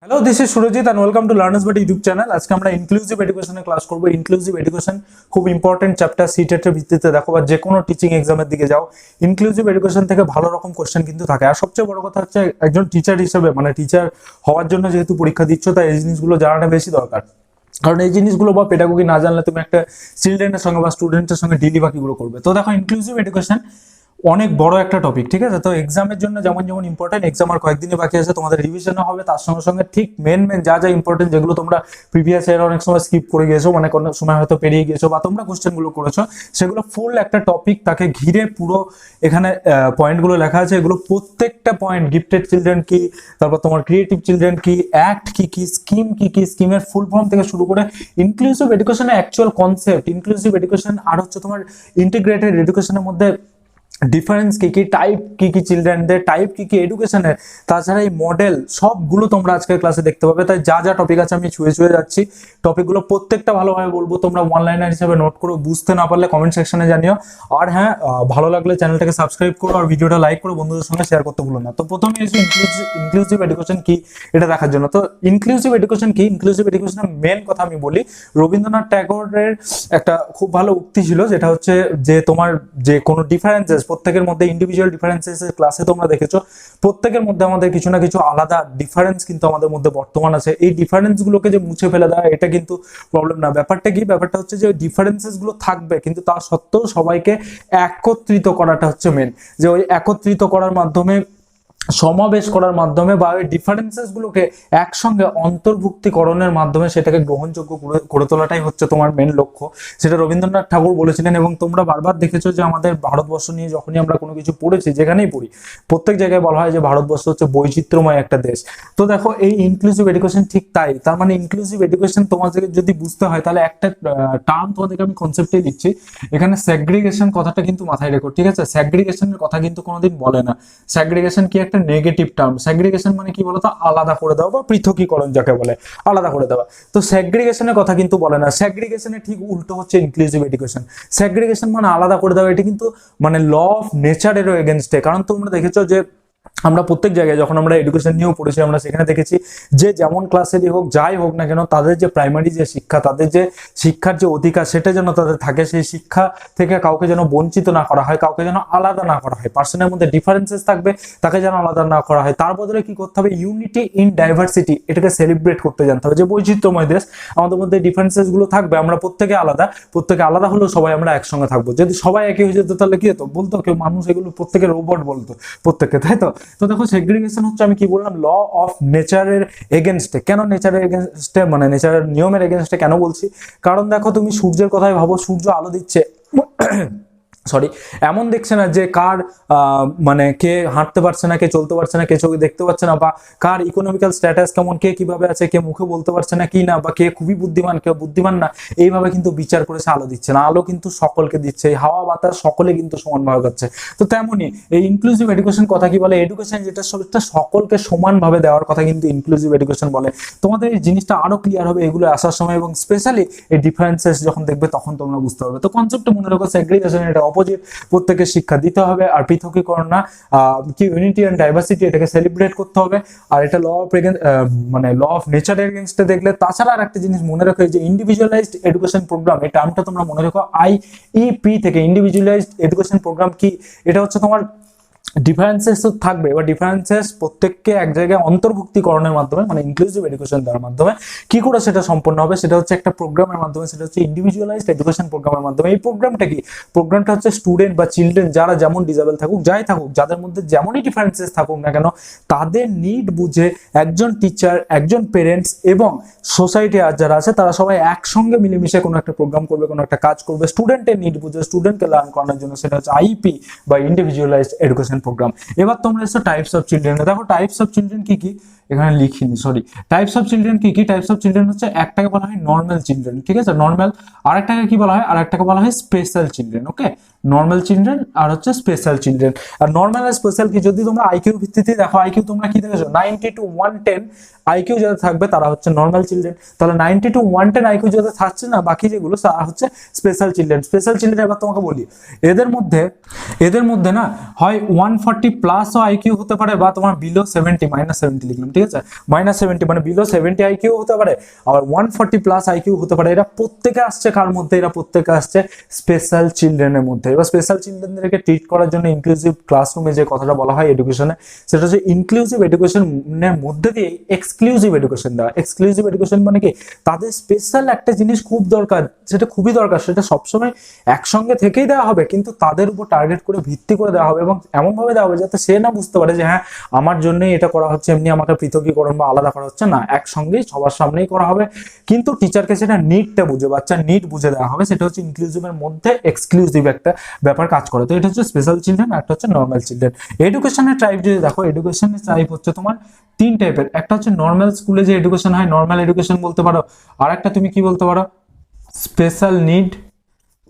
Hello, this is Surajit and welcome to learners but YouTube channel. আজকে আমরা inclusive এডুকেশনে class করবো। Inclusive education খুব important chapter. সিটেটের ভিত্তিতে দেখো বা যে কোনো টিচিং এক্সামের দিকে যাও, ইনক্লুসিভ এডুকেশন থেকে ভালো রকম কোশ্চেন কিন্তু থাকে। আর সবচেয়ে বড় কথা হচ্ছে একজন টিচার হিসেবে, মানে টিচার হওয়ার জন্য যেহেতু পরীক্ষা দিচ্ছ, তাই এই জিনিসগুলো জানাটা বেশি দরকার। কারণ এই জিনিসগুলো বা পেডাগোগি না জানলে তুমি একটা চিলড্রেনের সঙ্গে বা স্টুডেন্টের সঙ্গে ডিলি বাকিগুলো করবে। তো দেখো, ইনক্লুসিভ এডুকেশন অনেক বড় একটা টপিক, ঠিক আছে? তো এক্সামের জন্য যেমন যেমন ইম্পর্টেন্ট, এক্সাম আর কয়েকদিনই বাকি আছে, তোমাদের রিভিশনও হবে, তার সঙ্গে সঙ্গে ঠিক মেন যা যা ইম্পর্টেন্ট, যেগুলো তোমরা প্রিভিয়াস ইয়ার অনেক সময় স্কিপ করে গিয়েছো, মানে কোনো সময় হয়তো পেরিয়ে গিয়েছো বা তোমরা কোশ্চেনগুলো করেছো, সেগুলো ফুল একটা টপিক, তাকে ঘিরে পুরো এখানে পয়েন্টগুলো লেখা আছে। এগুলো প্রত্যেকটা পয়েন্ট, গিফটেড চিলড্রেন কি, তারপর তোমার ক্রিয়েটিভ চিলড্রেন কি, অ্যাক্ট কি কি, স্কিম কি কি, স্কিমের ফুল ফর্ম থেকে শুরু করে ইনক্লুসিভ এডুকেশনের অ্যাকচুয়াল কনসেপ্ট, ইনক্লুসিভ এডুকেশন আর হচ্ছে তোমার ইন্টিগ্রেটেড এডুকেশনের মধ্যে ডিফারেন্স কি কি, টাইপ কি কি চিলড্রেনদের, টাইপ কি কি এডুকেশনের, তাছাড়া এই মডেল, সবগুলো তোমরা আজকের ক্লাসে দেখতে পাবে। তাই যা যা টপিক আছে আমি ছুঁয়ে ছুঁয়ে যাচ্ছি, টপিকগুলো প্রত্যেকটা ভালোভাবে বলবো। তোমরা ওয়ান লাইনার হিসেবে নোট করো, বুঝতে না পারলে কমেন্ট সেকশনে জানিও। আর হ্যাঁ, ভালো লাগলে চ্যানেলটাকে সাবস্ক্রাইব করো আর ভিডিওটা লাইক করো, বন্ধুদের সঙ্গে শেয়ার করতে ভুলো না। তো প্রথমে এসে ইনক্লুসিভ এডুকেশন কি এটা দেখার জন্য। তো ইনক্লুসিভ এডুকেশন কি, ইনক্লুসিভ এডুকেশনের মেন কথা আমি বলি। রবীন্দ্রনাথ ট্যাগরের একটা খুব ভালো উক্তি ছিল, যেটা হচ্ছে যে তোমার যে কোনো ডিফারেন্সেস, প্রত্যেকের মধ্যে ইন্ডিভিজুয়াল ডিফারেন্সেস, ক্লাসে তোমরা দেখেছো প্রত্যেকের মধ্যে আমাদের কিছু না কিছু আলাদা ডিফারেন্স কিন্তু আমাদের মধ্যে বর্তমান আছে। এই ডিফারেন্স গুলোকে যে মুছে ফেলে দেওয়া, এটা কিন্তু প্রবলেম না। ব্যাপারটা কি, ব্যাপারটা হচ্ছে যে ডিফারেন্সেস গুলো থাকবে, কিন্তু তা সত্ত্বেও সবাইকে একত্রিত করাটা হচ্ছে মেন। যে ওই একত্রিত করার মাধ্যমে, সমাবেশ করার মাধ্যমে বা ওই ডিফারেন্সেস গুলোকে একসঙ্গে অন্তর্ভুক্তিকরণের মাধ্যমে সেটাকে গ্রহণযোগ্য করে তোলাটাই হচ্ছে তোমার মেন লক্ষ্য। সেটা রবীন্দ্রনাথ ঠাকুর বলেছিলেন। এবং তোমরা বারবার দেখেছো যে আমাদের ভারতবর্ষ নিয়ে যখনই আমরা কোনো কিছু পড়েছি, যেখানেই পড়ি, প্রত্যেক জায়গায় বলা হয় যে ভারতবর্ষ হচ্ছে বৈচিত্র্যময় একটা দেশ। তো দেখো, এই ইনক্লুসিভ এডুকেশন ঠিক তাই। তার মানে ইনক্লুসিভ এডুকেশন তোমাদেরকে যদি বুঝতে হয়, তাহলে একটা টার্ম তোমাদেরকে আমি কনসেপ্টে দিচ্ছি। এখানে স্যাগ্রিগেশন কথাটা কিন্তু মাথায় রেখো, ঠিক আছে? স্যাগ্রিগেশনের কথা কিন্তু কোনোদিন বলে না। স্যাগ্রিগেশন কি একটা নেগেটিভ টার্ম। স্যাগ্রিগেশন মানে কি বলতো, আলাদা করে দেওয়া বা পৃথকীকরণ যাকে বলে, আলাদা করে দেওয়া। তো স্যাগ্রিগেশনের কথা কিন্তু বলে না। স্যাগ্রিগেশনের ঠিক উল্টো হচ্ছে ইনক্লুসিভ এডুকেশন। স্যাগ্রিগেশন মানে আলাদা করে দেওয়া, এটা কিন্তু মানে ল অফ নেচারেরও এগেনস্টে। কারণ তোমরা দেখেছো যে আমরা প্রত্যেক জায়গায় যখন আমরা এডুকেশন নিয়েও পড়েছি, আমরা সেখানে দেখেছি যে যেমন ক্লাসেরই হোক, যাই হোক না কেন, তাদের যে প্রাইমারি যে শিক্ষা, তাদের যে শিক্ষার যে অধিকার, সেটা যেন তাদের থাকে। সেই শিক্ষা থেকে কাউকে যেন বঞ্চিত না করা হয়, কাউকে যেন আলাদা না করা হয়। পার্সনের মধ্যে ডিফারেন্সেস থাকবে, তাকে যেন আলাদা না করা হয়। তার বদলে কি করতে হবে, ইউনিটি ইন ডাইভার্সিটি, এটাকে সেলিব্রেট করতে জানতে হবে। যে বৈচিত্র্যময় দেশ, আমাদের মধ্যে ডিফারেন্সেস গুলো থাকবে, আমরা প্রত্যেকে আলাদা হলেও সবাই আমরা একসঙ্গে থাকবো। যদি সবাই একই হয়ে যেত, তাহলে কি হতো বলতো, কেউ মানুষ এগুলো প্রত্যেকে রোবট বলতো প্রত্যেককে, তাই তো? তো দেখো, সেগ্রিগেশন হচ্ছে, আমি কি বললাম, ল অফ নেচারের এগেনস্টে। কেন নেচারের এগেনস্টে, মানে নেচারের নিয়মের এগেনস্টে কেন বলছি? কারণ দেখো, তুমি সূর্যের কথাই ভাবো, সূর্য আলো দিচ্ছে, সরি, এমন দেখছে না যে কার মানে কে হাঁটতে পারছে না, কে চলতে পারছে না, কে চোখে দেখতে পাচ্ছে না, বা কার ইকোনমিক্যাল স্ট্যাটাস কেমন, কে কিভাবে আছে, কে মুখে বলতে পারছে না কি না, বা কে খুবই বুদ্ধিমান, কে বুদ্ধিমান না, এইভাবে কিন্তু বিচার করেছে আলো দিচ্ছে না। আলো কিন্তু সকলকে দিচ্ছে, এই হাওয়া বাতাস সকলে কিন্তু সমানভাবে পাচ্ছে। তো তেমনই এই ইনক্লুসিভ এডুকেশন কথা কি বলে, এডুকেশন যেটা সেটা সকলকে সমানভাবে দেওয়ার কথা কিন্তু ইনক্লুসিভ এডুকেশন বলে। তোমাদের এই জিনিসটা আরো ক্লিয়ার হবে এগুলো আসার সময়, এবং স্পেশালি এই ডিফারেন্সেস যখন দেখবে তখন তোমরা বুঝতে পারবে। তো কনসেপ্টটা মনে রাখো, সেগ্রিগেশন এটা অপোজিট, প্রত্যেকে শিক্ষা দিতে হবে, আর পৃথকীকরণ না, কি ইউনিটি এন্ড ডাইভার্সিটি, এটাকে সেলিব্রেট করতে হবে। আর এটা ল অফ মানে ল অফ নেচারের এগেইনস্টে দেখলে। তাছাড়া আর একটা জিনিস মনে রাখো, যে ইন্ডিভিজুয়ালাইজড এডুকেশন প্রোগ্রাম, এই টার্মটা তোমরা মনে রাখো, আইইপি থেকে। ইন্ডিভিজুয়ালাইজড এডুকেশন প্রোগ্রাম কি, এটা হচ্ছে তোমার ডিফারেন্সেস তো থাকবে, এবার ডিফারেন্সেস প্রত্যেককে এক জায়গায় অন্তর্ভুক্তিকরণের মাধ্যমে, মানে ইনক্লুসিভ এডুকেশন দেওয়ার মাধ্যমে কি করে সেটা সম্পন্ন হবে, সেটা হচ্ছে একটা প্রোগ্রামের মাধ্যমে, সেটা হচ্ছে ইন্ডিভিজুয়ালাইজড এডুকেশন প্রোগ্রামের মাধ্যমে। এই প্রোগ্রামটা কি, প্রোগ্রামটা হচ্ছে স্টুডেন্ট বা চিলড্রেন, যারা যেমন ডিসেবল থাকুক, যাই থাকুক, যাদের মধ্যে যেমনই ডিফারেন্সেস থাকুক না কেন, তাদের নিড বুঝে একজন টিচার, একজন পেরেন্টস এবং সোসাইটি আর যারা আছে, তারা সবাই একসঙ্গে মিলেমিশে কোনো একটা প্রোগ্রাম করবে, কোনো একটা কাজ করবে স্টুডেন্টের নিড বুঝে, স্টুডেন্টকে লার্ন করানোর জন্য। সেটা হচ্ছে আইপি বা ইন্ডিভিজুয়ালাইজড এডুকেশন প্রোগ্রাম। এবার তোমরা এসো টাইপস অফ চিলড্রেন। দেখো, টাইপস অফ চিলড্রেন কি কি, এখানে লিখিনি, সরি। টাইপস অফ চিলড্রেন কি কি, টাইপস অফ চিলড্রেন হচ্ছে, একটাকে বলা হয় নর্মাল চিলড্রেন, ঠিক আছে, নর্মাল। আরেকটাকে কি বলা হয়, আরেকটাকে বলা হয় special children. Okay, normal children are হচ্ছে স্পেশাল চিলড্রেন। আর নর্মাল আর স্পেশাল কি, যদি তোমরা আইকিউ ভিত্তিতে দেখো, আইকিউ তোমরা কি দেখেছো, 90 to 110 আইকিউ যাদের থাকবে তারা হচ্ছে নর্মাল চিলড্রেন। তাহলে 90 to 110 আইকিউ যাদের থাকছে না, বাকি যেগুলো তারা হচ্ছে স্পেশাল চিলড্রেন। স্পেশাল চিলড্রেন এবার তোমাকে বলি, এদের মধ্যে না হয় 140 প্লাস আইকিউ হতে পারে, বা তোমার বিলো 70, -70 লিখলাম, ঠিক ঠিক আছে, -70 মানে বিলো 70 আইকিউ হতে পারে, আবার 140 প্লাস আইকিউ হতে পারে। এরা প্রত্যেকে আসছে কার মধ্যে? এরা প্রত্যেকে আসছে স্পেশাল চিলড্রেনের মধ্যে। এবার স্পেশাল চিলড্রেনদেরকে ট্রিট করার জন্য ইনক্লুসিভ ক্লাসরুমে যে কথাটা বলা হয় এডুকেশনে, সেটা হচ্ছে ইনক্লুসিভ এডুকেশনের মধ্যে দিয়ে এক্সক্লুসিভ এডুকেশন দেওয়া। এক্সক্লুসিভ এডুকেশন মানে কি, তাদের স্পেশাল একটা জিনিস খুব দরকার, সেটা খুবই দরকার, সেটা সবসময় একসঙ্গে থেকেই দেওয়া হবে, কিন্তু তাদের উপর টার্গেট করে ভিত্তি করে দেওয়া হবে এবং এমনভাবে দেওয়া হবে যাতে সে না বুঝতে পারে যে হ্যাঁ আমার জন্যই এটা করা হচ্ছে, এমনি আমাকে পৃথকীকরণ বা আলাদা করা হচ্ছে না, একসঙ্গেই সবার সামনেই করা হবে। কিন্তু টিচারকে সেটা নিডটা বুঝে, বাচ্চার নিড বুঝে দেওয়া হবে। সেটা হচ্ছে ইনক্লুসিভের মধ্যে এক্সক্লুসিভ একটা ব্যাপার কাজ করে। তো এটা হচ্ছে স্পেশাল চিলড্রেন, একটা হচ্ছে নর্মাল চিলড্রেন। এডুকেশনের টাইপ যদি দেখো, এডুকেশনের টাইপ হচ্ছে তোমার 3 টাইপের। একটা হচ্ছে নর্মাল স্কুলে যে এডুকেশন হয়, নর্মাল এডুকেশন বলতে পারো। আর একটা তুমি কি বলতে পারো, স্পেশাল নিড।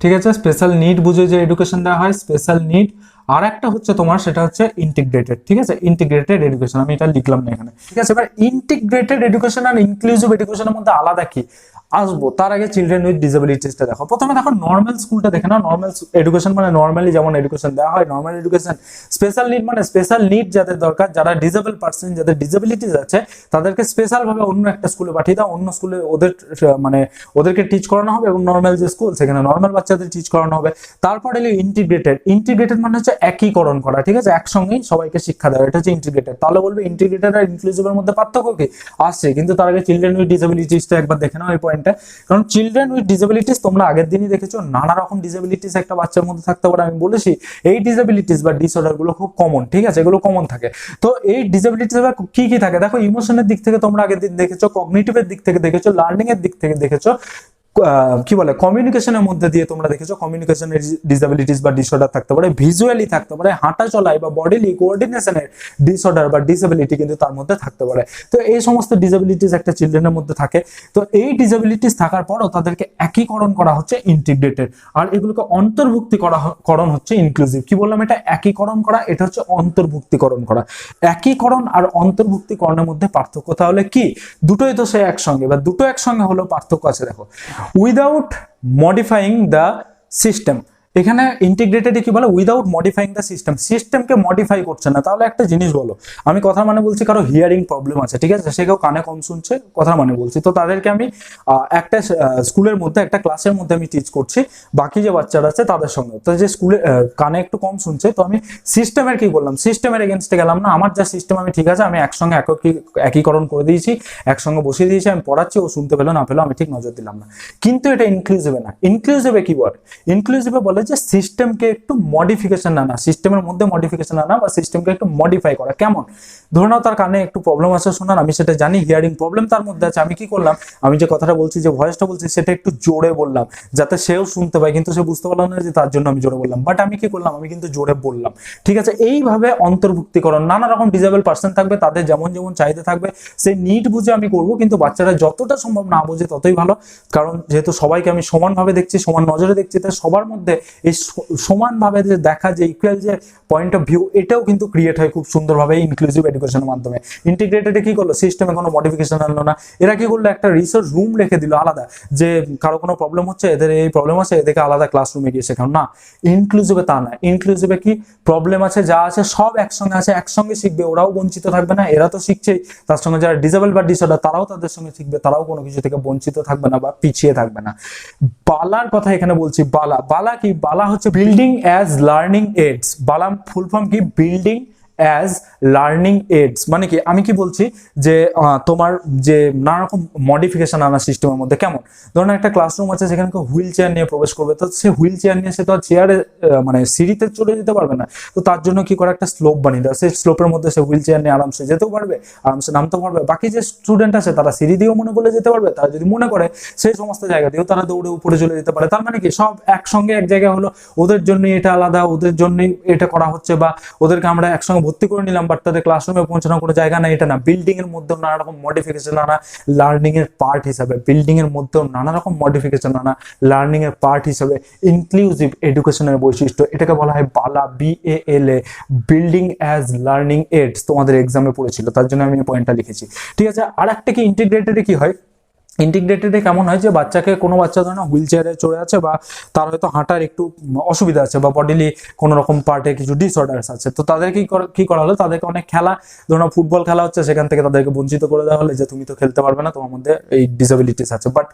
ঠিক আছে, স্পেশাল নিড বুঝে যে এডুকেশন দেওয়া হয়, স্পেশাল নিড। আর একটা হচ্ছে তোমার, সেটা হচ্ছে ইন্টিগ্রেটেড। ঠিক আছে, ইন্টিগ্রেটেড এডুকেশন, আমি এটা লিখলাম না এখানে। ঠিক আছে, এবার ইন্টিগ্রেটেড এডুকেশন আর ইনক্লুসিভ এডুকেশনের মধ্যে আলাদা কি আসবো, তার আগে চিলড্রেন উইথ ডিসেবিলিটিসটা দেখো। প্রথমে দেখো নর্মাল স্কুলটা দেখে নাও। নর্মাল এডুকেশন মানে নর্মালি যেমন এডুকেশন দেওয়া হয়, নর্মাল এডুকেশন। স্পেশাল নিড মানে স্পেশাল নিড যাদের দরকার, যারা ডিসেবল পার্সন, যাদের ডিসেবিলিটিস আছে, তাদেরকে স্পেশাল ভাবে অন্য একটা স্কুলে পাঠিয়ে দাও, অন্য স্কুলে ওদের মানে ওদেরকে টিচ করানো হবে, এবং নর্মাল যে স্কুল সেখানে নর্মাল বাচ্চাদের টিচ করানো হবে। তারপর এলো ইন্টিগ্রেটেড। ইন্টিগ্রেটেড মানে হচ্ছে একীকরণ করা। ঠিক আছে, একসঙ্গেই সবাইকে শিক্ষা দেওয়া, এটা হচ্ছে ইন্টিগ্রেটেড। তাহলে বলবে ইন্টিগ্রেটেড আর ইনক্লুসিভের মধ্যে পার্থক্য কি আসছে, কিন্তু তার আগে চিলড্রেন উইথ ডিসেবিলিটিসটা একবার দেখে নাও এই পয়েন্টটা। কারণ চিলড্রেন উইথ ডিসেবিলিটিস তোমরা আগের দিনই দেখেছো, নানা রকম ডিসেবিলিটিস একটা বাচ্চার মধ্যে থাকতে পারে। আমি বলেছি এই ডিসেবিলিটিস বা ডিসঅর্ডার গুলো খুব কমন। ঠিক আছে, এগুলো কমন থাকে। তো এই ডিসেবিলিটিস কি কি থাকে দেখো, ইমোশনের দিক থেকে তোমরা আগের দিন দেখেছো, কগনিটিভের দিক থেকে দেখেছো, লার্নিং এর দিক থেকে দেখেছো, কি বলে কমিউনিকেশনের মধ্যে দিয়ে তোমরা দেখেছো কমিউনিকেশনের ডিসএবিলিটিস বা ডিসঅর্ডার থাকতে পারে, ভিজুয়ালি থাকতে পারে, হাঁটা চলায় বা বডিলি কোঅর্ডিনেশনের ডিসঅর্ডার বা ডিসএবিলিটি কিন্তু তার মধ্যে থাকতে পারে। তো এই সমস্ত ডিসএবিলিটিস একটা চিলড্রেনের মধ্যে থাকে। তো এই ডিসএবিলিটিস থাকার পরও তাদেরকে একীকরণ করা হচ্ছে ইন্টিগ্রেটেড, আর এগুলোকে অন্তর্ভুক্তিকরণ হচ্ছে ইনক্লুসিভ। কি বললাম, এটা একীকরণ করা, এটা হচ্ছে অন্তর্ভুক্তিকরণ করা। একীকরণ আর অন্তর্ভুক্তিকরণের মধ্যে পার্থক্য তাহলে কি? দুটোই তো সে একসঙ্গে, বা দুটো একসঙ্গে হলেও পার্থক্য আছে দেখো। উইদাউট মডিফাইং দ্য সিস্টেম, এখানে ইন্টিগ্রেটেডে কি বলে, উইদাউট মডিফাইং দ্য সিস্টেম, সিস্টেমকে মডিফাই করছে না। তাহলে একটা জিনিস বলো, আমি কথা মানে বলছি, কারো হিয়ারিং প্রবলেম আছে, ঠিক আছে, সে কেউ কানে কম শুনছে, কথা মানে বলছি, তো তাদেরকে আমি একটা স্কুলের মধ্যে, একটা ক্লাসের মধ্যে আমি টিচ করছি বাকি যে বাচ্চারা আছে তাদের সঙ্গে। তো যে স্কুলে কানে একটু কম শুনছে, তো আমি সিস্টেমের কি করলাম, সিস্টেমের এগেনস্টে গেলাম না। আমার যা সিস্টেম আমি ঠিক আছে, আমি একসঙ্গে একীকরণ করে দিয়েছি, একসঙ্গে বসিয়ে দিয়েছি, আমি পড়াচ্ছি, ও শুনতে পেলো না পেলো আমি ঠিক নজর দিলাম না। কিন্তু এটা ইনক্লুসিভে না। ইনক্লুসিভে কি বলে, ইনক্লুসিভে বলে যে সিস্টেমকে একটু মডিফিকেশন আনা, সিস্টেমের মধ্যে মডিফিকেশন আনা, বা সিস্টেমকে একটু মডিফাই করা। কেমন? ধরে নাও তার কানে একটু প্রবলেম আছে শোনার, আমি সেটা জানি, হিয়ারিং প্রবলেম তার মধ্যে আছে। আমি কি করলাম, আমি যে কথাটা বলছি, যে ভয়েসটা বলছি, সেটা একটু জোরে বললাম যাতে সেও শুনতে পায়, কিন্তু সে বুঝতে পারলো না যে তার জন্য আমি জোরে বললাম, বাট আমি কি করলাম, আমি কিন্তু জোরে বললাম। ঠিক আছে, এইভাবে অন্তর্ভুক্তিকরণ। নানা রকম ডিসেবল পার্সন থাকবে, তাদের যেমন যেমন চাহিদা থাকবে সেই নিড বুঝে আমি করব, কিন্তু বাচ্চারা যতটা সম্ভব না বুঝে ততই ভালো। কারণ যেহেতু সবাইকে আমি সমানভাবে দেখছি, সমান নজরে দেখছি, তাই সবার মধ্যে এই সমানভাবে যে দেখা, যে ইকুয়াল যে পয়েন্ট অফ ভিউ, এটাও কিন্তু ক্রিয়েট হয় খুব সুন্দরভাবে ইনক্লুসিভ এডুকেশনের মাধ্যমে। ইন্টিগ্রেটেডে কি করলো, সিস্টেমে কোনো মডিফিকেশন আনলো না। এরা কি করলো, একটা রিসার্চ রুম রেখে দিল আলাদা, যে কারো কোনো প্রবলেম হচ্ছে, এদের এই প্রবলেম আছে, এদেরকে আলাদা ক্লাসরুমে গিয়ে শেখানো না। ইনক্লুসিভে তা না। ইনক্লুসিভে কি, প্রবলেম আছে, যা আছে সব একসঙ্গে আছে, একসঙ্গে শিখবে, ওরাও বঞ্চিত থাকবে না, এরা তো শিখছেই, তার সঙ্গে যারা ডিসেবল বা ডিসঅর্ডার তারাও তাদের সঙ্গে শিখবে, তারাও কোনো কিছু থেকে বঞ্চিত থাকবে না বা পিছিয়ে থাকবে না। বালার কথা এখানে বলছি, বালা। বালা কি, বালা হচ্ছে বিল্ডিং অ্যাজ লার্নিং এইডস। বালা ফুল ফর্ম কি, বিল্ডিং অ্যাজ লার্নিং এইডস। মানে কি, আমি কি বলছি, যে তোমার যে নানা রকম মডিফিকেশন আনা সিস্টেমের মধ্যে। কেমন, ধরুন একটা ক্লাসরুম আছে, সেখানে হুইল চেয়ার নিয়ে প্রবেশ করবে, তো সে হুইল চেয়ার নিয়ে সে তো আর চেয়ারে মানে সিঁড়িতে চলে যেতে পারবে না, তো তার জন্য কি করে, একটা স্লোপ বানিয়ে দেয়, সেই স্লোপের মধ্যে সে হুইল চেয়ার নিয়ে আরামসে যেতেও পারবে, আরামসে নামতেও পারবে। বাকি যে স্টুডেন্ট আছে তারা সিঁড়ি দিয়েও মনে করলে যেতে পারবে, তারা যদি মনে করে সেই সমস্ত জায়গা দিয়েও তারা দৌড়ে উপরে চলে যেতে পারে। তার মানে কি, সব একসঙ্গে এক জায়গায় হলো, ওদের জন্য এটা আলাদা, ওদের জন্যই এটা করা হচ্ছে, বা ওদেরকে আমরা একসঙ্গে ভর্তি করে নিলাম, বাট তাদের ক্লাসরুমে পৌঁছানোর কোনো জায়গা নাই, এটা না। বিল্ডিং এর মধ্যেও নানা রকম মডিফিকেশন আনা লার্নিং এর পার্ট হিসাবে, বিল্ডিং এর মধ্যেও নানা রকম মডিফিকেশন আনা লার্নিং এর পার্ট হিসাবে ইনক্লুসিভ এডুকেশনের বৈশিষ্ট্য। এটাকে বলা হয় বালা, BALA, building as learning AIDS. তোমাদের এক্সামে পড়েছিল, তার জন্য আমি এই পয়েন্টটা লিখেছি। ঠিক আছে, আর একটা কি, ইন্টিগ্রেটেডে কি হয়, ইন্টিগ্রেটেডে কেমন হয় যে বাচ্চাকে, কোনো বাচ্চা ধরো না হুইল চেয়ারে চড়ে আছে বা তার হয়তো হাঁটার একটু অসুবিধা আছে বা বডিলি কোনো রকম পার্টে কিছু ডিসঅর্ডার্স আছে, তো তাদেরকে কি করা হলো, তাদেরকে অনেক খেলা, ধরো ফুটবল খেলা হচ্ছে, সেখান থেকে তাদেরকে বঞ্চিত করে দেওয়া হলো যে তুমি তো খেলতে পারবে না, তোমার মধ্যে এই ডিসএবিলিটিস আছে। বাট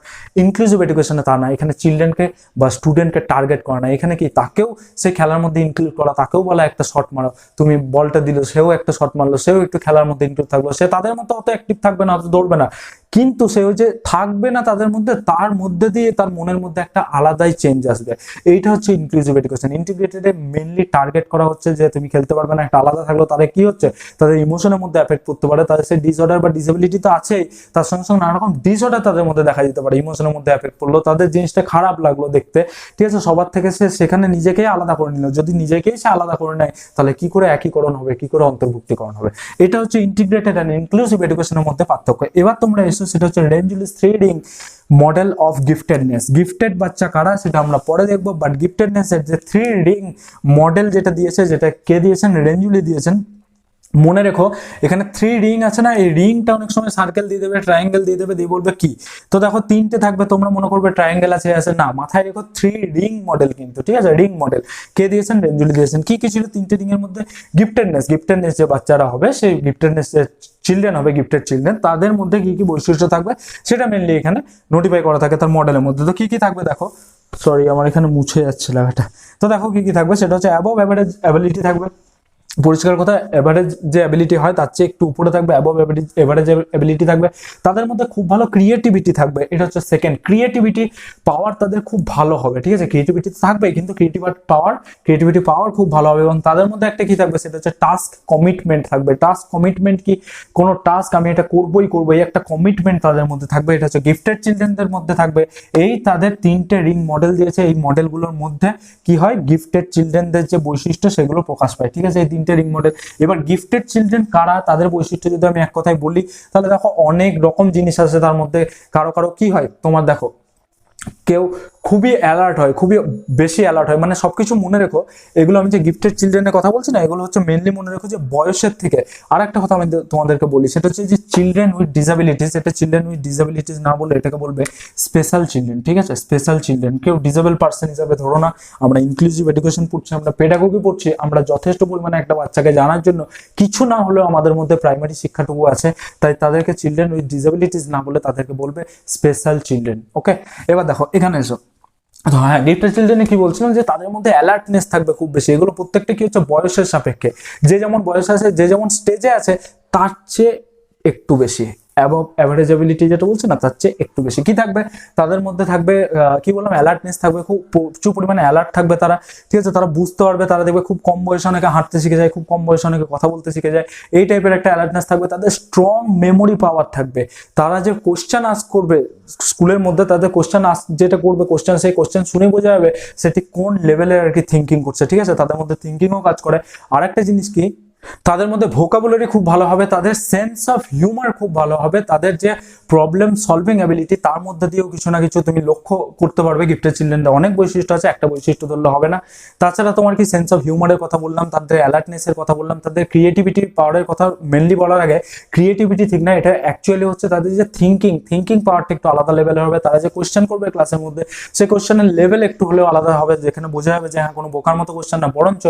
ইনক্লুসিভ এডুকেশনে তা না, এখানে চিলড্রেনকে বা স্টুডেন্টকে টার্গেট করা না, এখানে কি তাকেও সেই খেলার মধ্যে ইনক্লুড করা, তাকেও বলা একটা শট মারো, তুমি বলটা দিল সেও একটা শট মারলো, সেও একটু খেলার মধ্যে ইনক্লুড থাকলো, সে তাদের মতো অত অ্যাক্টিভ থাকবে না, অত দৌড়বে না, কিন্তু সে ওই যে থাকবে না তাদের মধ্যে, তার মধ্যে দিয়ে তার মনের মধ্যে একটা আলাদাই চেঞ্জ আসবে। এইটা হচ্ছে ইনক্লুসিভ এডুকেশন। ইন্টিগ্রেটেডে মেইনলি টার্গেট করা হচ্ছে যে তুমি খেলতে পারবে না, একটা আলাদা থাকলো, তাদের কি হচ্ছে, তাদের ইমোশনের মধ্যে এফেক্ট করতে পারে, তাদের সেই ডিসঅর্ডার বা ডিসএবিলিটি তো আছেই, তার সঙ্গে সঙ্গে নানা রকম ডিসঅর্ডার তাদের মধ্যে দেখা যেতে পারে, ইমোশনের মধ্যে এফেক্ট পড়লো, তাদের জিনিসটা খারাপ লাগলো দেখতে, ঠিক আছে, সবার থেকে সে সেখানে নিজেকেই আলাদা করে নিল, যদি নিজেকেই সে আলাদা করে নেয় তাহলে কি করে একীকরণ হবে, কি করে অন্তর্ভুক্তিকরণ হবে। এটা হচ্ছে ইন্টিগ্রেটেড এন্ড ইনক্লুসিভ এডুকেশনের মধ্যে পার্থক্য। এবার তোমরা এসো, সেটা হচ্ছে Renzulli's three ring model of giftedness. Gifted বাচ্চা কারা সেটা আমরা পরে দেখবো, বাট গিফটেডনেস এর যে থ্রি রিং মডেল যেটা দিয়েছে, যেটা কে দিয়েছেন, রেঞ্জুলি দিয়েছেন। মনে রেখো এখানে থ্রি রিং আছে না, এই রিংটা অনেক সময় সার্কেল দিয়ে দেবে, ট্রায়াঙ্গেল দিয়ে দেবে, দিয়ে বলবে কি, তো দেখো তিনটে থাকবে, তোমরা মনে করবে ট্রায়াঙ্গেল আছে না, মাথায় রেখো থ্রি রিং মডেল কিন্তু, ঠিক আছে, রিং মডেল কে দিয়েছেন, রেঞ্জুলি দিয়েছেন। কি কি ছিল তিনটে রিং এর মধ্যে, গিফটেডনেস যে বাচ্চারা হবে, সেই গিফটেডনেস যে চিলড্রেন হবে, গিফটেড চিলড্রেন, তাদের মধ্যে কি কি বৈশিষ্ট্য থাকবে সেটা মেনলি এখানে নোটিফাই করা থাকে তার মডেলের মধ্যে। তো কি কি থাকবে দেখো, সরি আমার এখানে মুছে যাচ্ছে লেখাটা, তো দেখো কি কি থাকবে, সেটা হচ্ছে অ্যাবভ অ্যাভারেজ অ্যাবিলিটি থাকবে, পরিষ্কার কথা, এভারেজ যে অ্যাবিলিটি হয় তার চেয়ে একটু উপরে থাকবে, অ্যাবভ এভারেজ অ্যাবিলিটি থাকবে, তাদের মধ্যে খুব ভালো ক্রিয়েটিভিটি থাকবে, এটা হচ্ছে সেকেন্ড, ক্রিয়েটিভিটি পাওয়ার তাদের খুব ভালো হবে, ঠিক আছে, ক্রিয়েটিভিটি থাকবে কিন্তু ক্রিয়েটিভিটি পাওয়ার খুব ভালো হবে, এবং তাদের মধ্যে একটা কি থাকবে, সেটা হচ্ছে টাস্ক কমিটমেন্ট থাকবে। টাস্ক কমিটমেন্ট কি, কোনো টাস্ক আমি এটা করবোই এই একটা কমিটমেন্ট তাদের মধ্যে থাকবে, এটা হচ্ছে গিফটেড চিলড্রেনদের মধ্যে থাকবে। এই তাদের তিনটে রিং মডেল দিয়েছে, এই মডেলগুলোর মধ্যে কি হয়, গিফটেড চিলড্রেনদের যে বৈশিষ্ট্য সেগুলো প্রকাশ পায়, ঠিক আছে, এই তিনটে রিং মডেল। এবার গিফটেড চিলড্রেন কারা, তাদের বৈশিষ্ট্য যদি আমি এক কথায় বলি, তাহলে দেখো অনেক রকম জিনিস আছে তার মধ্যে। কারো কি হয়, তোমার দেখো কেউ খুবই অ্যালার্ট হয়, খুবই বেশি অ্যালার্ট হয়, মানে সবকিছু মনে রেখো, এগুলো আমি যে গিফটেড চিলড্রেনের কথা বলছি না, এগুলো হচ্ছে মেনলি মনে রেখো যে বয়সের থেকে। আর একটা কথা আমি তোমাদেরকে বলি, সেটা হচ্ছে যে চিলড্রেন উইথ ডিসএবিলিটিস, এটা চিলড্রেন উইথ ডিসএবিলিটিস না বলে এটাকে বলবে স্পেশাল চিলড্রেন, ঠিক আছে, স্পেশাল চিলড্রেন। কেউ ডিসেবল পার্সন হিসাবে ধরো না, আমরা ইনক্লুসিভ এডুকেশন পড়ছি, আমরা পেডাগোগি পড়ছি, আমরা যথেষ্ট পরিমাণে একটা বাচ্চাকে জানার জন্য কিছু না হলেও আমাদের মধ্যে প্রাইমারি শিক্ষাটুকু আছে, তাই তাদেরকে চিলড্রেন উইথ ডিসএবিলিটিস না বলে তাদেরকে বলবে স্পেশাল চিলড্রেন। ওকে, এবার দেখো এখানে এসো, তো হ্যাঁ, গিফটেড চিলড্রেনে কি বলছিলাম, যে তাদের মধ্যে অ্যালার্টনেস থাকবে খুব বেশি, এগুলো প্রত্যেকটা কি হচ্ছে বয়সের সাপেক্ষে, যে যেমন বয়স আছে, যে যেমন স্টেজে আছে, তার চেয়ে একটু বেশি অ্যাবভ অ্যাভারেজ অ্যাবিলিটি যেটা বলছে না, তার চেয়ে একটু বেশি কি থাকবে, তাদের মধ্যে থাকবে কি বললাম, অ্যালার্টনেস থাকবে, খুব প্রচুর পরিমাণে অ্যালার্ট থাকবে তারা, ঠিক আছে, তারা বুঝতে পারবে, তারা দেখবে খুব কম বয়সে অনেকে হাঁটতে শিখে যায়, খুব কম বয়সে অনেকে কথা বলতে শিখে যায়, এই টাইপের একটা অ্যালার্টনেস থাকবে। তাদের স্ট্রং মেমোরি পাওয়ার থাকবে, তারা যে কোশ্চেন আস্ক করবে স্কুলের মধ্যে, তাদের কোশ্চেন আস্ক যেটা করবে, কোশ্চেন সেই কোশ্চেন শুনে বোঝা যাবে সেটি কোন লেভেলের আর কি থিঙ্কিং করছে, ঠিক আছে, তাদের মধ্যে থিঙ্কিংও কাজ করে। আর একটা জিনিস কি, তাদের মধ্যে ভোকাবুলারি খুব ভালো হবে, তাদের সেন্স অফ হিউমার খুব ভালো হবে, তাদের যে প্রবলেম সলভিং অ্যাবিলিটি তার মধ্যে দিয়েও কিছু না কিছু তুমি লক্ষ্য করতে পারবে। গিফটেড চিলড্রেনদের অনেক বৈশিষ্ট্য আছে, একটা বৈশিষ্ট্য ধরলে হবে না। তাছাড়া তোমার কি সেন্স অফ হিউমারের কথা বললাম, তাদের অ্যালার্টনেসের কথা বললাম, তাদের ক্রিয়েটিভিটি পাওয়ারের কথা মেনলি বলার আগে, ক্রিয়েটিভিটি ঠিক না, এটা অ্যাকচুয়ালি হচ্ছে তাদের যে থিঙ্কিং পাওয়ারটা একটু আলাদা লেভেলের হবে, তারা যে কোশ্চেন করবে ক্লাসের মধ্যে, সেই কোশ্চেনের লেভেল একটু হলেও আলাদা হবে, যেখানে বোঝা যাবে যে হ্যাঁ কোনো বোকার মতো কোশ্চেন না, বরঞ্চ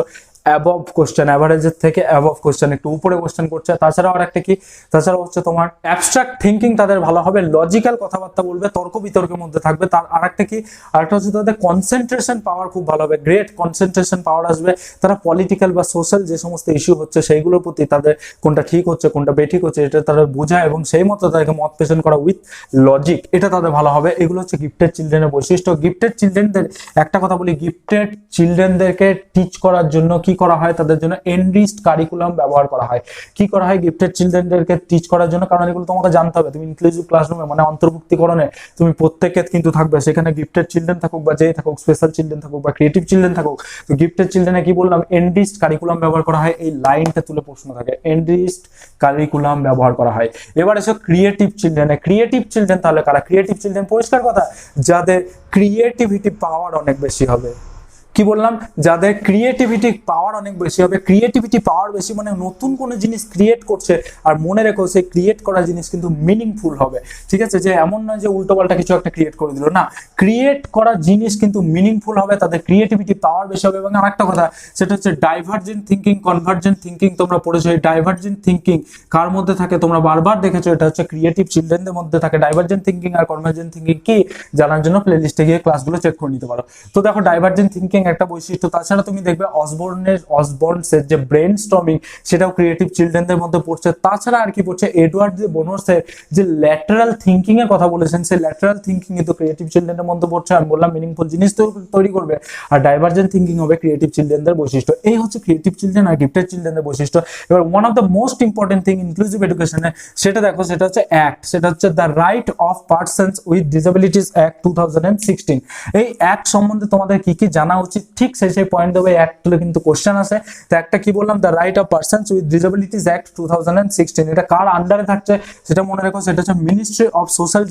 অ্যাবভ কোশ্চেন, অ্যাভারেজের থেকে অ্যাবভ কোশ্চেন, একটু উপরে কোশ্চেন করছে। তাছাড়াও আর একটা কি, তাছাড়া হচ্ছে তোমার অ্যাবস্ট্রাক্ট থিঙ্কিং তাদের ভালো হবে, লজিক্যাল কথাবার্তা বলবে, তর্ক বিতর্কের মধ্যে থাকবে। তার আরেকটা কি, আরেকটা হচ্ছে তাদের কনসেন্ট্রেশন পাওয়ার খুব ভালো হবে, গ্রেট কনসেন্ট্রেশন পাওয়ার আসবে। তারা পলিটিক্যাল বা সোশ্যাল যে সমস্ত ইস্যু হচ্ছে সেইগুলোর প্রতি তাদের কোনটা ঠিক হচ্ছে কোনটা বেঠিক হচ্ছে এটা তারা বোঝায়, এবং সেই মতো তাদেরকে মত পেশন করা উইথ লজিক, এটা তাদের ভালো হবে। এগুলো হচ্ছে গিফটেড চিলড্রেনের বৈশিষ্ট্য। গিফটেড চিলড্রেনদের একটা কথা বলি, গিফটেড চিলড্রেনদেরকে টিচ করার জন্য কি করা হয়, তাদের জন্য এনরিচড কারিকুলাম ব্যবহার করা হয়। কি করা হয় গিফটেড চিলড্রেনদেরকে টিচ করার জন্য, কারণ এগুলো তোমাকে জানতে হবে। তুমি ইনক্লুসিভ ক্লাসরুমে মানে অন্তর্ভুক্তিকরণে তুমি প্রত্যেকে কিন্তু থাকবে, সেখানে গিফটেড চিলড্রেন থাকুক বা যেই থাকুক, স্পেশাল চিলড্রেন থাকুক বা ক্রিয়েটিভ চিলড্রেন থাকুক। তো গিফটেড চিলড্রেনে কি বললাম, এনরিচড কারিকুলাম ব্যবহার করা হয়, এই লাইনটা তুলে প্রশ্ন থাকে, এনরিচড কারিকুলাম ব্যবহার করা হয়। এবার এসো ক্রিয়েটিভ চিলড্রেনে। ক্রিয়েটিভ চিলড্রেন তাহলে কারা? ক্রিয়েটিভ চিলড্রেন পরিষ্কার কথা, যাদের ক্রিয়েটিভিটি পাওয়ার অনেক বেশি হবে। কি বললাম, যাদের ক্রিয়েটিভিটি পাওয়ার অনেক বেশি হবে। ক্রিয়েটিভিটি পাওয়ার বেশি মানে নতুন কোনো জিনিস ক্রিয়েট করছে, আর মনে রেখো সেই ক্রিয়েট করা জিনিস কিন্তু মিনিংফুল হবে, ঠিক আছে? যে এমন নয় যে উল্টোপাল্টা কিছু একটা ক্রিয়েট করে দিল, না, ক্রিয়েট করা জিনিস কিন্তু মিনিংফুল হবে, তাদের ক্রিয়েটিভিটি পাওয়ার বেশি হবে। এবং আরেকটা কথা, সেটা হচ্ছে ডাইভার্জেন্ট থিঙ্কিং, কনভার্জেন্ট থিঙ্কিং। তোমরা পড়েছো এই ডাইভার্জেন্ট থিঙ্কিং কার মধ্যে থাকে, তোমরা বারবার দেখেছো, এটা হচ্ছে ক্রিয়েটিভ চিলড্রেনদের মধ্যে থাকে। ডাইভার্জেন্ট থিঙ্কিং আর কনভার্জেন্ট থিঙ্কিং কি জানার জন্য প্লেলিস্টে গিয়ে ক্লাসগুলো চেক করে নিতে পারো। তো দেখো ডাইভার্জেন্ট থিঙ্কিং একটা বৈশিষ্ট্য। তাছাড়া তুমি দেখবে অসবর্নসের যে ব্রেন স্টর্মিং, সেটাও ক্রিয়েটিভ চিলড্রেনদের মধ্যে পড়ছে। তাছাড়া আর কি পড়ছে, এডওয়ার্ড যে বোনসের যে ল্যাটারাল থিঙ্কিং এর কথা বলেছেন, সেই ল্যাটারাল থিঙ্কিং কিন্তু ক্রিয়েটিভ চিলড্রেনের মধ্যে পড়ছে। আমি বললাম মিনিংফুল জিনিস তৈরি করবে, আর ডাইভার্জেন্ট থিঙ্কিং হবে ক্রিয়েটিভ চিলড্রেনদের বৈশিষ্ট্য। এই হচ্ছে ক্রিয়েটিভ চিলড্রেন আর গিফটেড চিলড্রেনদের বৈশিষ্ট্য। এবার one of the most important thing inclusive এডুকেশনে, সেটা দেখো, সেটা হচ্ছে অ্যাক্ট, সেটা হচ্ছে the right of persons with disabilities act 2016। এই অ্যাক্ট সম্বন্ধে তোমাদের কি কি জানা উচিত, ঠিক সেই পয়েন্ট দেবে। অ্যাক্ট তুলে কিন্তু কোশ্চেন আসে। তো একটা কি বললাম, the right of persons with disabilities act 2016, এটা কার আন্ডারে থাকছে সেটা মনে রাখো, সেটা হচ্ছে ministry of social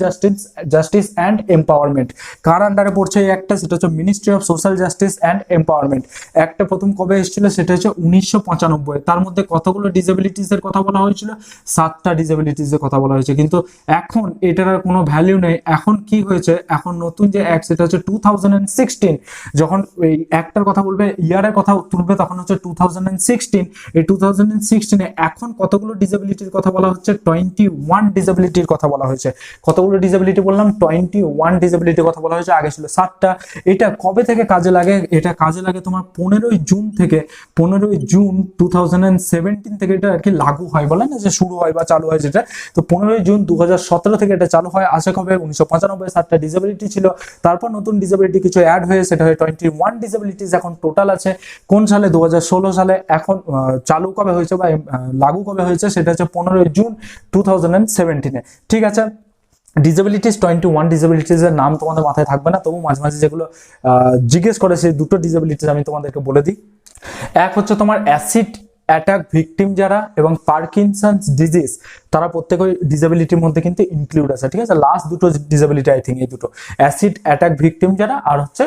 justice and empowerment. কার আন্ডারে পড়ছে এই একটা, সেটা হচ্ছে ministry of social justice and empowerment. একটা প্রথম কবে এসেছিল, সেটা হচ্ছে 1995। তার মধ্যে কতগুলো ডিসেবিলিটিস এর কথা বলা হয়েছিল, 7টা ডিসেবিলিটিস এর কথা বলা হয়েছে। কিন্তু এখন এটার আর কোনো ভ্যালু নেই। এখন কি হয়েছে, এখন নতুন যে অ্যাক্ট, সেটা হচ্ছে 2016। যখন এই অ্যাক্টটার কথা বলবে, ইয়ারের কথা তুলবে, তখন হচ্ছে 2016। এই 2016 এখন কতগুলো ডিসেবিলিটির কথা বলা হচ্ছে, 21 ডিসেবিলিটির কথা বলা হয়েছে। কতগুলো ডিসেবিলিটি বললাম, 21 ডিসেবিলিটির কথা বলা হয়েছে। আগে ছিল 7টা। এটা কবে থেকে কাজে লাগে, এটা কাজে লাগে তোমার 15ই জুন থেকে। 15ই জুন 2017 থেকে এটা আর কি লাগু হয়, বলে না যে শুরু হয় বা চালু হয় যেটা। তো 15ই জুন 2017 থেকে এটা চালু হয়। আসে কবে, 1995 7টা ডিসেবিলিটি ছিল। তারপর নতুন ডিসেবিলিটি কিছু অ্যাড হয়ে সেটা হয় 21 ডিসেবিলিটিস এখন টোটাল আছে। কোন সালে, 2016 সালে। এখন চালু কবে হয়েছে বা লাগু কবে হয়েছে, সেটা হচ্ছে 15ই জুন 2017। ঠিক আছে, ডিসেবিলিটিস 21 ডিসেবিলিটিস এর নাম তোমাদের মাথায় থাকবে না, তবু মাঝে মাঝে যেগুলো জিজ্ঞেস করে সেই দুটো ডিসেবিলিটিস আমি তোমাদেরকে বলে দিই। এক হচ্ছে তোমার অ্যাসিড অ্যাটাক ভিকটিম যারা, এবং পার্কিনসন্স ডিজিজ, তারা প্রত্যেকই ডিসেবিলিটির মধ্যে কিন্তু ইনক্লুড আছে। ঠিক আছে, লাস্ট দুটো ডিসেবিলিটি আই থিঙ্ক এই দুটো, অ্যাসিড অ্যাটাক ভিকটিম যারা আর হচ্ছে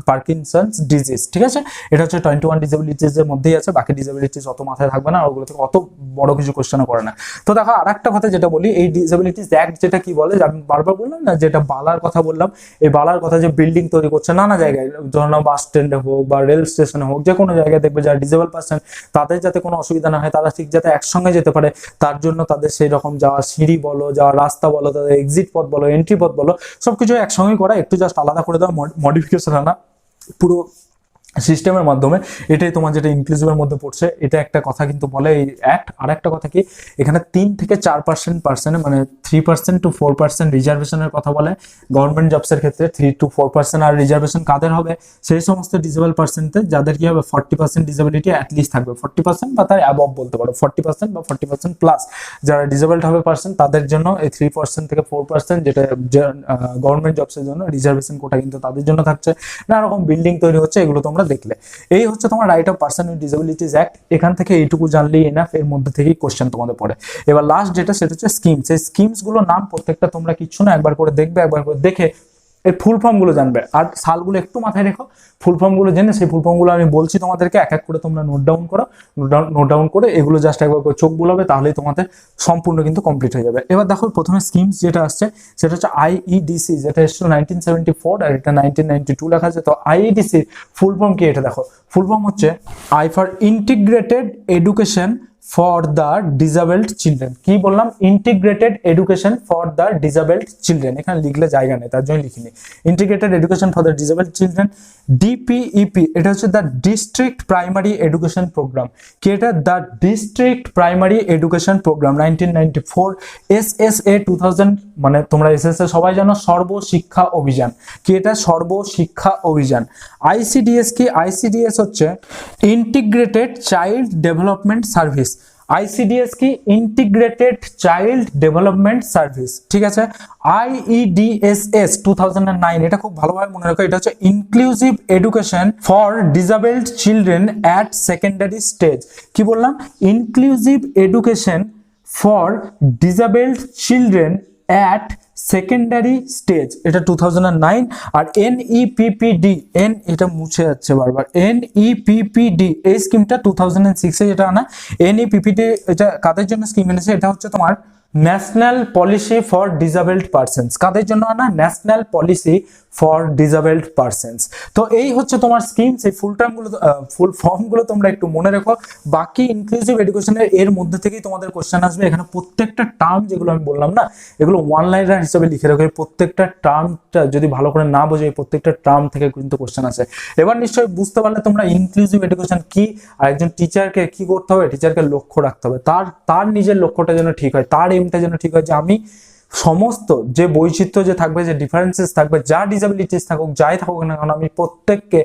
পার্কিনসন্স ডিজিজ। ঠিক আছে, এটা হচ্ছে 21 ডিসেবিলিটিস এর মধ্যেই আছে। বাকি ডিসেবিলিটিস অত মাথায় থাকবে না, ওগুলো থেকে অত বড় কিছু কোশ্চেন করে না। তো দেখো আর একটা কথা যেটা বলি, এই ডিসেবিলিটিস অ্যাক্ট যেটা কি বলে, আমি বারবার বললাম না, যেটা বালার কথা বললাম, এই বালার কথা যে বিল্ডিং তৈরি করছে নানা জায়গায়, ধরুন বাস স্ট্যান্ডে হোক বা রেল স্টেশনে হোক, যে কোনো জায়গায় দেখবে যারা ডিসেবল পার্সন, তাদের যাতে কোনো অসুবিধা না হয়, তারা ঠিক যাতে একসঙ্গে যেতে পারে, তার জন্য তাদের সেই রকম যাওয়া সিঁড়ি বলো, যাওয়ার রাস্তা বলো, তাদের এক্সিট পথ বলো, এন্ট্রি পথ বলো, সবকিছু একসঙ্গে করা, একটু জাস্ট আলাদা করে দেওয়া, মডিফিকেশন আনা পুরো সিস্টেমের মাধ্যমে। এটাই তোমার যেটা ইনক্লুসিভের মধ্যে পড়ছে, এটা একটা কথা কিন্তু বলে এই অ্যাক্ট। আর একটা কথা কি, এখানে 3 থেকে 4% মানে 3% to 4% রিজার্ভেশনের কথা বলে গভর্নমেন্ট জবসের ক্ষেত্রে। 3 to 4%। আর রিজার্ভেশন কাদের হবে, সেই সমস্ত ডিসেবল পার্সেন্টের যাদের কি হবে 40% ডিসেবিলিটি অ্যাটলিস্ট থাকবে, 40% বা তার অ্যাবভ বলতে পারো, 40% বা 40% প্লাস যারা ডিসেবলড হবে পার্সন, তাদের জন্য এই 3% থেকে 4% যেটা গভর্নমেন্ট জবসের জন্য রিজার্ভেশন কোটা কিন্তু তাদের জন্য থাকছে। নানা রকম বিল্ডিং তৈরি হচ্ছে, এগুলো তোমরা দেখলে। এই হচ্ছে তোমার right of person with disabilities act. এখান থেকে এইটুকু জানলেই এনাফ, এর মধ্যে থেকেই কোশ্চেন তোমাদের পড়ে। এবার লাস্ট যেটা, সেটা হচ্ছে স্কিমস। এই স্কিমস গুলোর নাম প্রত্যেকটা তোমরা কিচ্ছু না, একবার করে দেখবে, একবার করে দেখে এই ফুল ফর্ম গুলো জানবে, আর সালগুলো একটু মাথায় রেখো। ফুল ফর্ম গুলো জেনে সেই ফুল ফর্ম গুলো আমি বলছি তোমাদেরকে, এক এক করে তোমরা নোট ডাউন করো। নোট ডাউন করে এগুলো জাস্ট একবার করে চোখ বুলাবে, তাহলেই তোমাদের সম্পূর্ণ কিন্তু কমপ্লিট হয়ে যাবে। এবার দেখো প্রথমে স্কিমস যেটা আসছে, সেটা হচ্ছে আইইডিসি, যেটা এসেছিল 1974, আর এটা 1992 লেখা আছে। তো আইইডিসি ফুল ফর্ম কি, এটা দেখো। ফুল ফর্ম হচ্ছে I for integrated education for the disabled children. কি বললাম, integrated education for the disabled children. এখানে লিখলে জায়গা নেই, তার জন্য লিখিনি। Integrated education for the disabled children, DPEP, এটা হচ্ছে the district primary education programme. কি এটা, the district primary education programme 1994। SSA 2000, মানে তোমরা এসএসএ সবাই জানো, সর্বশিক্ষা অভিযান। কি এটা, সর্বশিক্ষা অভিযান। আইসিডিএস কি, আইসিডিএস হচ্ছে integrated child development service. ICDS কি, ইন্টিগ্রেটেড চাইল্ড ডেভেলপমেন্ট সার্ভিস। ঠিক আছে, আইইডিএসএস 2009, এটা খুব ভালোভাবে মনে রাখো, এটা হচ্ছে inclusive education for disabled children at secondary stage. কি বললাম, inclusive education for disabled children at secondary stage, এটা 2009। আর NEPPD, এটা মুছে যাচ্ছে বারবার, NEPPD এই স্কিমটা 2006 এ যেটা আনা। NEPPD এটা কাদের জন্য স্কিম এনেছে, এটা হচ্ছে তোমার national policy for disabled persons. কাদের জন্য আনা, national policy for disabled persons. তো এই হচ্ছে তোমার স্কিম। সেই ফুল ফর্ম গুলো তোমরা একটু মনে রেখো। বাকি ইনক্লুসিভ এডুকেশনের এর মধ্যে থেকেই তোমাদের কোশ্চেন আসবে। এখানে প্রত্যেকটা টার্ম যেগুলো আমি বললাম না, এগুলো ওয়ান লাইনার হিসেবে লিখে রাখো। প্রত্যেকটা টার্মটা যদি ভালো করে না বোঝো, এই প্রত্যেকটা টার্ম থেকে কিন্তু কোশ্চেন আসে। এবার নিশ্চয়ই বুঝতে পারলে তোমরা ইনক্লুসিভ এডুকেশন কি, আর একজন টিচারকে কি করতে হবে, টিচারকে লক্ষ্য রাখতে হবে। তার নিজের লক্ষ্যটা যেন ঠিক হয়, তার এমটা যেন ঠিক হয় যে আমি সমস্ত যে বৈচিত্র্য যে থাকবে, যে ডিফারেন্সেস থাকবে, যা ডিসেবিলিটিস থাকুক, যাই থাকুক না কেন, আমি প্রত্যেককে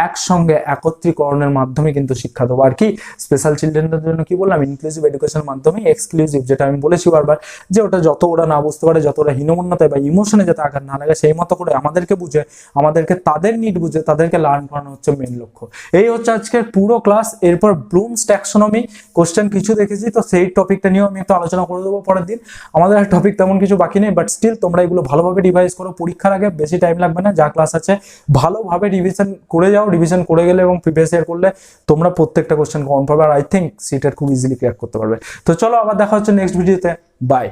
একসঙ্গে একত্রীকরণের মাধ্যমে কিন্তু শিক্ষা দেবো। আর কি স্পেশাল চিলড্রেনদের জন্য কি বললাম, ইনক্লুসিভ এডুকেশনের মাধ্যমে। এক্সক্লুসিভ যেটা আমি বলেছি বারবার, যে ওটা যত ওরা না বুঝতে পারে, যত ওরা হীনমন্যতায় বা ইমোশনে যাতে আঘাত না লাগে, সেই মতো করে আমাদেরকে বুঝে, আমাদেরকে তাদের নিড বুঝে তাদেরকে লার্ন করানো হচ্ছে মেন লক্ষ্য। এই হচ্ছে আজকের পুরো ক্লাস। এরপর ব্লুমস ট্যাক্সোনমি কোশ্চেন কিছু দেখেছি, তো সেই টপিকটা নিয়েও আমি একটু আলোচনা করে দেবো পরের দিন। আমাদের টপিক তেমন কিছু বাকি নেই, বাট স্টিল তোমরা এগুলো ভালোভাবে রিভাইজ করো। পরীক্ষার আগে বেশি টাইম লাগবে না, যা ক্লাস আছে ভালোভাবে রিভিশন করে যাও। রিভিশন করে গেলে এবং প্রিভিয়াস ইয়ার করলে তোমরা প্রত্যেকটা কোশ্চেন কমন পাবে, আর আই থিঙ্ক সিটের খুব ইজিলি ক্র্যাক করতে পারবে। তো চলো, আবার দেখা হচ্ছে নেক্সট ভিডিওতে। বাই।